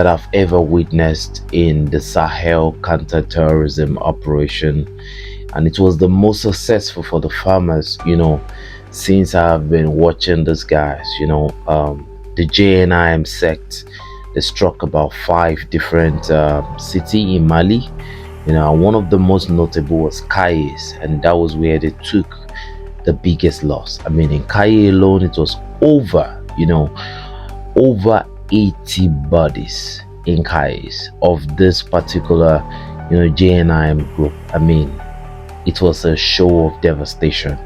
that I've ever witnessed in the Sahel counter-terrorism operation, and it was the most successful for the farmers, since I've been watching these guys. The JNIM sect, they struck about 5 different cities in Mali. And one of the most notable was Kayes, and that was where they took the biggest loss. I mean, in Kaye alone, it was over 80 bodies in Kayes of this particular, JNIM group. I mean, it was a show of devastation,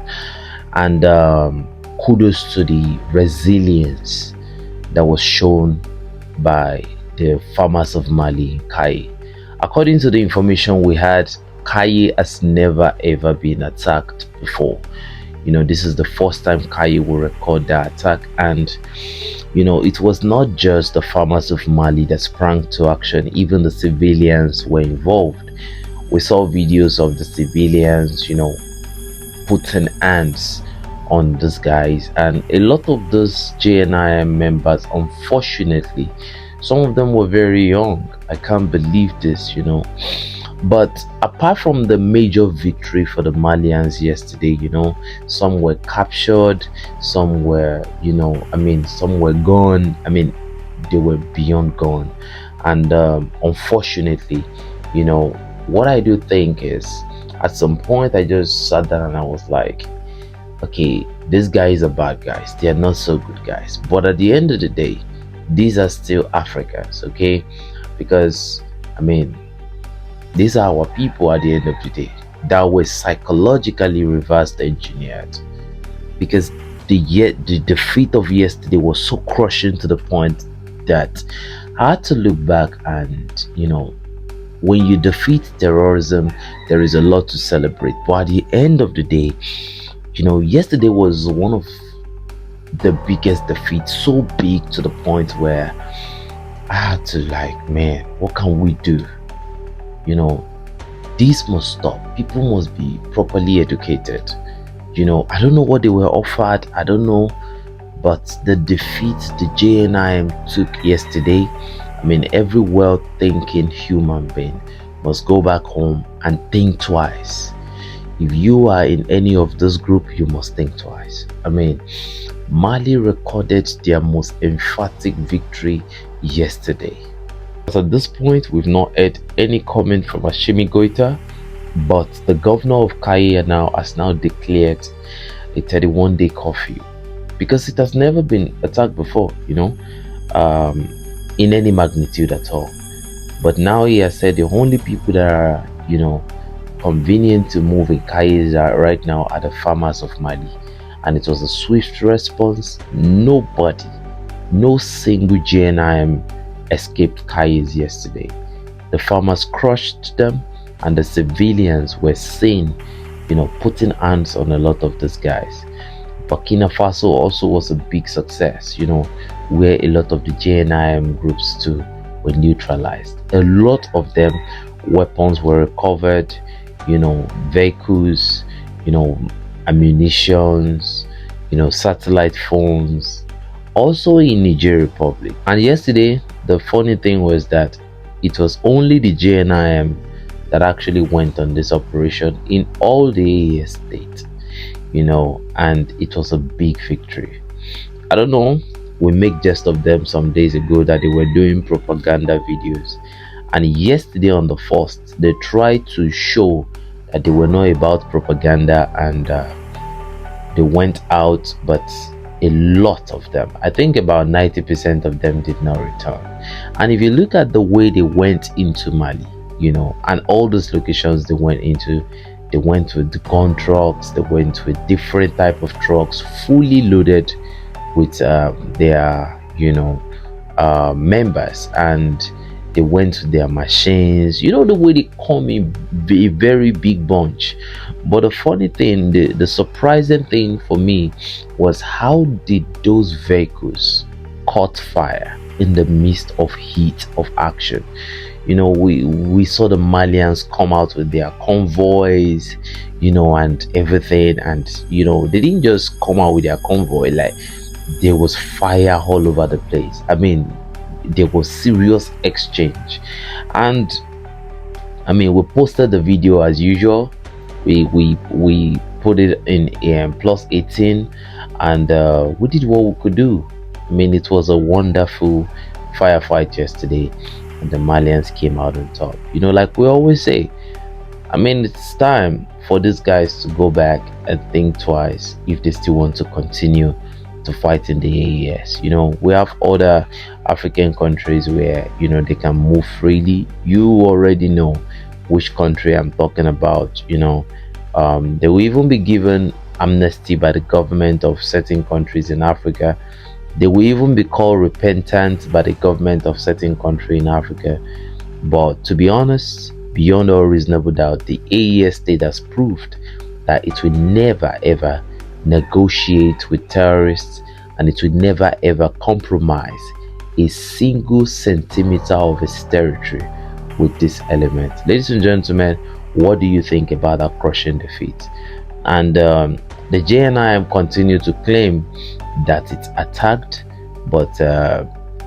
and kudos to the resilience that was shown by the farmers of Mali, Kaye. According to the information we had, Kaye has never ever been attacked before. This is the first time Kaye will record that attack, and it was not just the farmers of Mali that sprang to action. Even the civilians were involved. We saw videos of the civilians, putting hands on these guys, and a lot of those JNIM members, unfortunately, some of them were very young. I can't believe this. But apart from the major victory for the Malians yesterday, some were captured, some were, some were gone. I mean, they were beyond gone. And unfortunately, what I do think is, at some point I just sat down and I was like, okay, these guys are bad guys, they are not so good guys, but at the end of the day, these are still Africans, okay? Because I mean, these are our people at the end of the day that were psychologically reversed engineered, because the defeat of yesterday was so crushing to the point that I had to look back and, when you defeat terrorism, there is a lot to celebrate. But at the end of the day, yesterday was one of the biggest defeats, so big to the point where I had to man, what can we do? This must stop. People must be properly educated. I don't know what they were offered, I don't know, but the defeat the JNIM took yesterday, I mean, every well-thinking human being must go back home and think twice. If you are in any of this group, you must think twice. I mean, Mali recorded their most emphatic victory yesterday. But at this point, we've not heard any comment from Assimi Goita, but the governor of Kaye has now declared a 31-day curfew, because it has never been attacked before, in any magnitude at all. But now he has said the only people that are, convenient to move in Kaye right now are the farmers of Mali. And it was a swift response. Nobody, no single JNIM escaped Kayes yesterday. The farmers crushed them, and the civilians were seen, putting hands on a lot of these guys. Burkina Faso also was a big success, where a lot of the JNIM groups too were neutralized. A lot of them, weapons were recovered, vehicles, ammunitions, satellite phones, also in Niger Republic. And yesterday, the funny thing was that it was only the JNIM that actually went on this operation in all the AES states, and it was a big victory. I don't know, we make jest of them some days ago that they were doing propaganda videos, and yesterday on the 1st, they tried to show that they were not about propaganda, and they went out, but a lot of them, I think about 90% of them, did not return. And if you look at the way they went into Mali, and all those locations they went into, they went with the gun trucks, they went with different type of trucks, fully loaded with their members, and they went with their machines, the way they come in a very big bunch. But the funny thing, the surprising thing for me was, how did those vehicles caught fire in the midst of heat of action? We saw the Malians come out with their convoys, and everything, and they didn't just come out with their convoy, like there was fire all over the place. I mean, there was serious exchange. And I mean, we posted the video as usual. We put it in plus 18, and we did what we could do. I mean, it was a wonderful firefight yesterday, and the Malians came out on top. You know, like we always say, I mean, it's time for these guys to go back and think twice if they still want to continue to fight in the AES. You know, we have other African countries where, you know, they can move freely. You already know which country I'm talking about. You know, they will even be given amnesty by the government of certain countries in Africa. They will even be called repentant by the government of certain country in Africa. But to be honest, beyond all reasonable doubt, the AES state has proved that it will never ever negotiate with terrorists, and it will never ever compromise a single centimeter of its territory with this element. Ladies and gentlemen, what do you think about that crushing defeat? And the JNIM continue to claim that it's attacked, but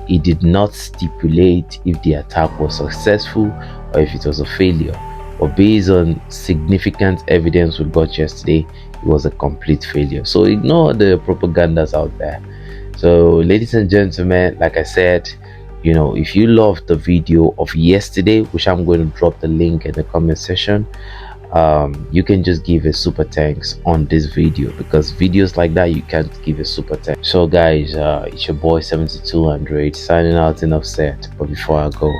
it did not stipulate if the attack was successful or if it was a failure. But based on significant evidence we got yesterday, it was a complete failure. So ignore the propagandas out there. So ladies and gentlemen, like I said, you know, if you loved the video of yesterday, which I'm going to drop the link in the comment section, you can just give a super thanks on this video, because videos like that you can't give a super thanks. So guys, it's your boy 7200 signing out in Offset. But before I go,